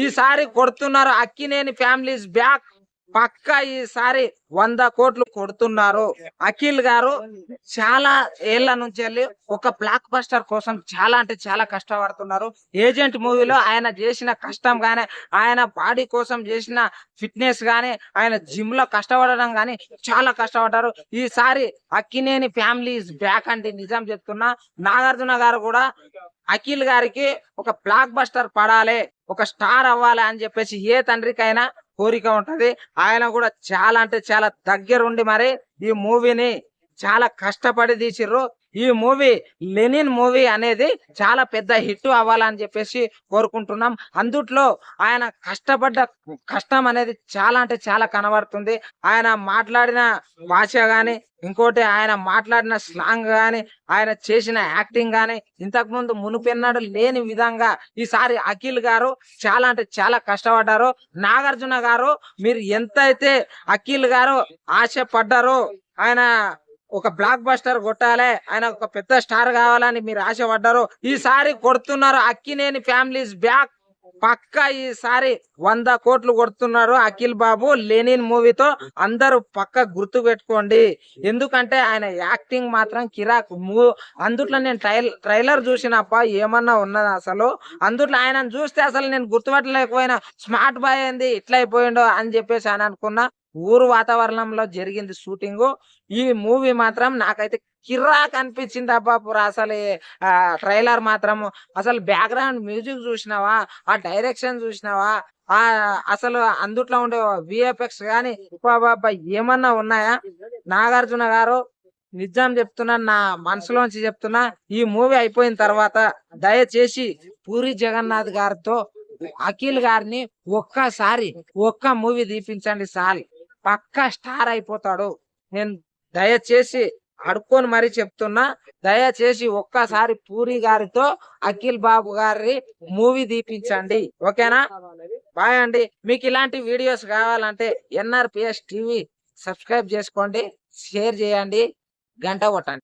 ఈసారి కొడుతున్నారు. Akkineni families back. పక్కా ఈసారి 100 కోట్లు కొడుతున్నారు. అఖిల్ గారు చాలా ఏళ్ల నుంచి వెళ్ళి ఒక బ్లాక్ బస్టర్ కోసం చాలా అంటే చాలా కష్టపడుతున్నారు. ఏజెంట్ మూవీలో ఆయన చేసిన కష్టం గానీ, ఆయన బాడీ కోసం చేసిన ఫిట్నెస్ గానీ, ఆయన జిమ్ లో కష్టపడడం గానీ చాలా కష్టపడ్డారు. ఈసారి అక్కినేని ఫ్యామిలీస్ బ్యాక్ అండి. నిజం చెప్తున్నా. నాగార్జున గారు కూడా అఖిల్ గారికి ఒక బ్లాక్ బస్టర్ పడాలి, ఒక స్టార్ అవ్వాలి అని చెప్పేసి ఏ తండ్రికైనా కోరిక ఉంటది. ఆయన కూడా చాలా అంటే చాలా దగ్గరుండి మరి ఈ మూవీని చాలా కష్టపడి తీసిర్రు. ఈ మూవీ లెనిన్ మూవీ అనేది చాలా పెద్ద హిట్ అవ్వాలని చెప్పేసి కోరుకుంటున్నాం. అందుట్లో ఆయన కష్టపడ్డ కష్టం అనేది చాలా అంటే చాలా కనబడుతుంది. ఆయన మాట్లాడిన భాష గాని, ఇంకోటి ఆయన మాట్లాడిన స్లాంగ్ గాని, ఆయన చేసిన యాక్టింగ్ గాని ఇంతకు ముందు మునుపెన్నడు లేని విధంగా ఈసారి అఖిల్ గారు చాలా అంటే చాలా కష్టపడ్డారు. నాగార్జున గారు మీరు ఎంతైతే అఖిల్ గారు ఆశపడ్డారో, ఆయన ఒక బ్లాక్ బస్టర్ కొట్టాలి, ఆయన ఒక పెద్ద స్టార్ కావాలని మీరు ఆశపడ్డారు, ఈసారి కొడుతున్నారు. Akkineni families back. పక్కా ఈసారి 100 కోట్లు కొడుతున్నారు అఖిల్ బాబు లెనిన్ మూవీతో. అందరూ పక్క గుర్తు పెట్టుకోండి. ఎందుకంటే ఆయన యాక్టింగ్ మాత్రం కిరాక్. అందుట్లో నేను ట్రైలర్ చూసినప్ప ఏమన్నా ఉన్నది అసలు. అందుట్లో ఆయనను చూస్తే అసలు నేను గుర్తుపట్టలేకపోయినా. స్మార్ట్ బాయ్ ఏంది ఇట్లా అయిపోయిండో అని చెప్పేసి అని అనుకున్నా. ఊరు వాతావరణంలో జరిగింది షూటింగ్. ఈ మూవీ మాత్రం నాకైతే కిరాక్ అనిపించింది అబ్బాపురా. అసలు ట్రైలర్ మాత్రం అసలు బ్యాక్గ్రౌండ్ మ్యూజిక్ చూసినావా, ఆ డైరెక్షన్ చూసినావా, ఆ అసలు అందుట్లో ఉండే విఎఫ్ఎక్స్ గాని బాబా ఏమన్నా ఉన్నాయా? నాగార్జున గారు నిజం చెప్తున్నా, నా మనసులోంచి చెప్తున్నా, ఈ మూవీ అయిపోయిన తర్వాత దయచేసి పూరి జగన్నాథ్ గారితో అఖిల్ గారిని ఒక్కసారి ఒక్క మూవీ తీపించండి చాలు. పక్కా స్టార్ అయిపోతాడు. నేను దయచేసి అడుక్కొని మరీ చెప్తున్నా. దయచేసి ఒక్కసారి పూరి గారితో అఖిల్ బాబు గారి మూవీ తీపించండి. ఓకేనా? బాయ్ అండి. మీకు ఇలాంటి వీడియోస్ కావాలంటే ఎన్ఆర్పిఎస్ టీవీ సబ్స్క్రైబ్ చేసుకోండి, షేర్ చేయండి, గంట కొట్టండి.